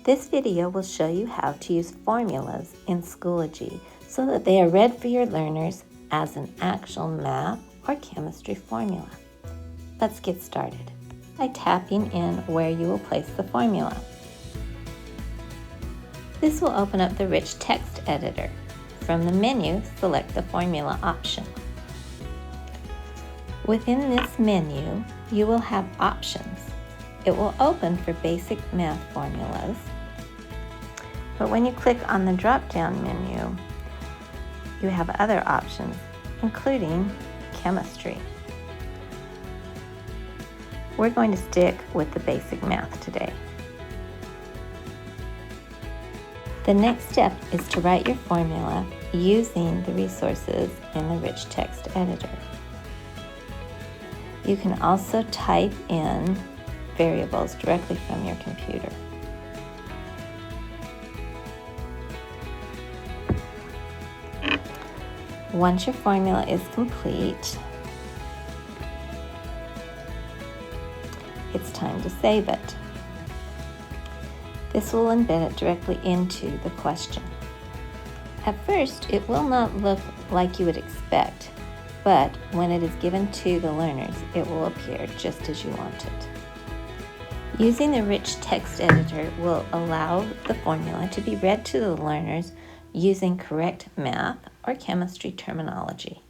This video will show you how to use formulas in Schoology so that they are read for your learners as an actual math or chemistry formula. Let's get started by tapping in where you will place the formula. This will open up the rich text editor. From the menu, select the formula option. Within this menu, you will have options. It will open for basic math formulas, but when you click on the drop-down menu, you have other options, including chemistry. We're going to stick with the basic math today. The next step is to write your formula using the resources in the rich text editor. You can also type in variables directly from your computer. Once your formula is complete, it's time to save it. This will embed it directly into the question. At first, it will not look like you would expect, but when it is given to the learners, it will appear just as you want it. Using the rich text editor will allow the formula to be read to the learners using correct math or chemistry terminology.